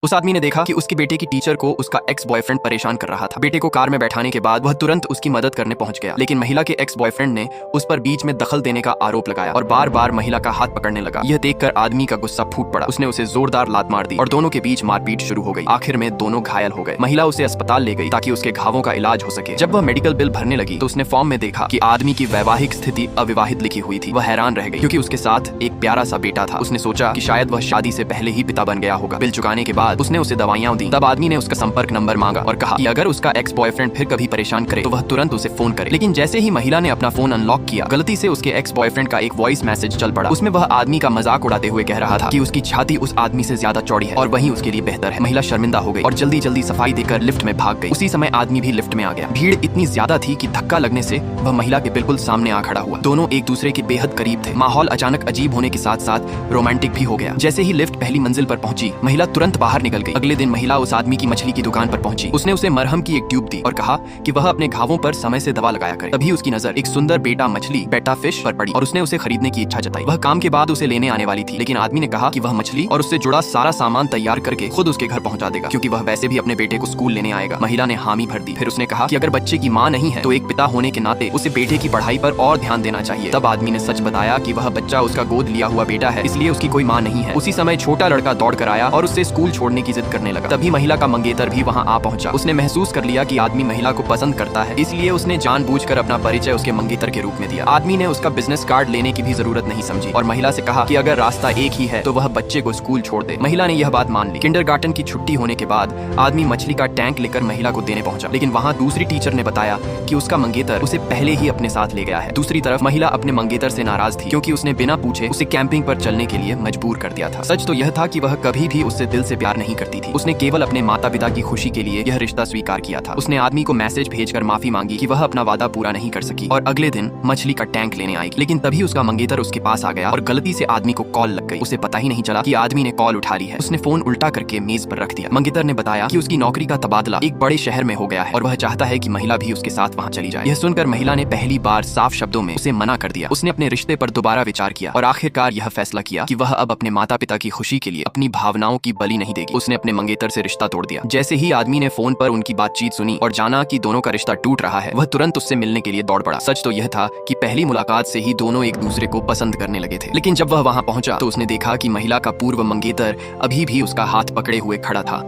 उस आदमी ने देखा कि उसके बेटे की टीचर को उसका एक्स बॉयफ्रेंड परेशान कर रहा था। बेटे को कार में बैठाने के बाद वह तुरंत उसकी मदद करने पहुंच गया, लेकिन महिला के एक्स बॉयफ्रेंड ने उस पर बीच में दखल देने का आरोप लगाया और बार बार महिला का हाथ पकड़ने लगा। यह देखकर आदमी का गुस्सा फूट पड़ा। उसने उसे जोरदार लात मार दी और दोनों के बीच मारपीट शुरू हो गई। आखिर में दोनों घायल हो गए। महिला उसे अस्पताल ले गई ताकि उसके घावों का इलाज हो सके। जब वह मेडिकल बिल भरने लगी तो उसने फॉर्म में देखा कि आदमी की वैवाहिक स्थिति अविवाहित लिखी हुई थी। वह हैरान रह गई क्योंकि उसके साथ एक प्यारा सा बेटा था। उसने सोचा कि शायद वह शादी से पहले ही पिता बन गया होगा। बिल चुकाने के बाद उसने उसे दवाइयां दी। तब आदमी ने उसका संपर्क नंबर मांगा और कहा कि अगर उसका एक्स बॉयफ्रेंड फिर कभी परेशान करे तो वह तुरंत उसे फोन करे। लेकिन जैसे ही महिला ने अपना फोन अनलॉक किया, गलती से उसके एक्स बॉयफ्रेंड का एक वॉइस मैसेज चल पड़ा। उसमें वह आदमी का मजाक उड़ाते हुए कह रहा था कि उसकी छाती उस आदमी से ज्यादा चौड़ी है और वही उसके लिए बेहतर है। महिला शर्मिंदा हो गई और जल्दी जल्दी सफाई देकर लिफ्ट में भाग गई। उसी समय आदमी भी लिफ्ट में आ गया। भीड़ इतनी ज्यादा थी कि धक्का लगने से वह महिला के बिल्कुल सामने आ खड़ा हुआ। दोनों एक दूसरे के बेहद करीब थे। माहौल अचानक अजीब होने के साथ साथ रोमांटिक भी हो गया। जैसे ही लिफ्ट पहली मंजिल पर पहुंची, महिला तुरंत बाहर निकल गई। अगले दिन महिला उस आदमी की मछली की दुकान पर पहुंची। उसने उसे मरहम की एक ट्यूब दी और कहा कि वह अपने घावों पर समय से दवा लगाया करे। तभी उसकी नजर एक सुंदर बेटा मछली बेटा फिश पर पड़ी और उसने उसे खरीदने की इच्छा जताई। वह काम के बाद उसे लेने आने वाली थी, लेकिन आदमी ने कहा कि वह मछली और उससे जुड़ा सारा सामान तैयार करके खुद उसके घर पहुंचा देगा, क्योंकि वह वैसे भी अपने बेटे को स्कूल लेने आएगा। महिला ने हामी भर दी। फिर उसने कहा कि अगर बच्चे की माँ नहीं है तो एक पिता होने के नाते उसे बेटे की पढ़ाई पर और ध्यान देना चाहिए। तब आदमी ने सच बताया कि वह बच्चा उसका गोद लिया हुआ बेटा है, इसलिए उसकी कोई माँ नहीं है। उसी समय छोटा लड़का दौड़ कर आया और उससे स्कूल छोड़ने की जिद करने लगा। तभी महिला का मंगेतर भी वहाँ आ पहुंचा। उसने महसूस कर लिया कि आदमी महिला को पसंद करता है, इसलिए उसने जानबूझकर अपना परिचय उसके मंगेतर के रूप में दिया। आदमी ने उसका बिजनेस कार्ड लेने की भी जरूरत नहीं समझी और महिला से कहा कि अगर रास्ता एक ही है तो वह बच्चे को स्कूल छोड़ दे। महिला ने यह बात मान ली। किंडरगार्टन की छुट्टी होने के बाद आदमी मछली का टैंक लेकर महिला को देने पहुंचा, लेकिन वहाँ दूसरी टीचर ने बताया कि उसका मंगेतर उसे पहले ही अपने साथ ले गया है। दूसरी तरफ महिला अपने मंगेतर से नाराज थी क्योंकि उसने बिना पूछे उसे कैंपिंग पर चलने के लिए मजबूर कर दिया था। सच तो यह था कि वह कभी भी उससे दिल से प्यार नहीं करती थी। उसने केवल अपने माता पिता की खुशी के लिए यह रिश्ता स्वीकार किया था। उसने आदमी को मैसेज भेजकर माफी मांगी कि वह अपना वादा पूरा नहीं कर सकी और अगले दिन मछली का टैंक लेने आएगी। लेकिन तभी उसका मंगेतर उसके पास आ गया और गलती से आदमी को कॉल लग गई। उसे पता ही नहीं चला कि आदमी ने कॉल उठा ली है। उसने फोन उल्टा करके मेज पर रख दिया। मंगेतर ने बताया कि उसकी नौकरी का तबादला एक बड़े शहर में हो गया है और वह चाहता है कि महिला भी उसके साथ वहाँ चली जाए। यह सुनकर महिला ने पहली बार साफ शब्दों में उसे मना कर दिया। उसने अपने रिश्ते पर दोबारा विचार किया और आखिरकार यह फैसला किया कि वह अब अपने माता पिता की खुशी के लिए अपनी भावनाओं की बलि नहीं देगी। उसने अपने मंगेतर से रिश्ता तोड़ दिया। जैसे ही आदमी ने फोन पर उनकी बातचीत सुनी और जाना कि दोनों का रिश्ता टूट रहा है, वह तुरंत उससे मिलने के लिए दौड़ पड़ा। सच तो यह था कि पहली मुलाकात से ही दोनों एक दूसरे को पसंद करने लगे थे, लेकिन जब वह वहां पहुंचा तो उसने देखा कि महिला का पूर्व मंगेतर अभी भी उसका हाथ पकड़े हुए खड़ा था।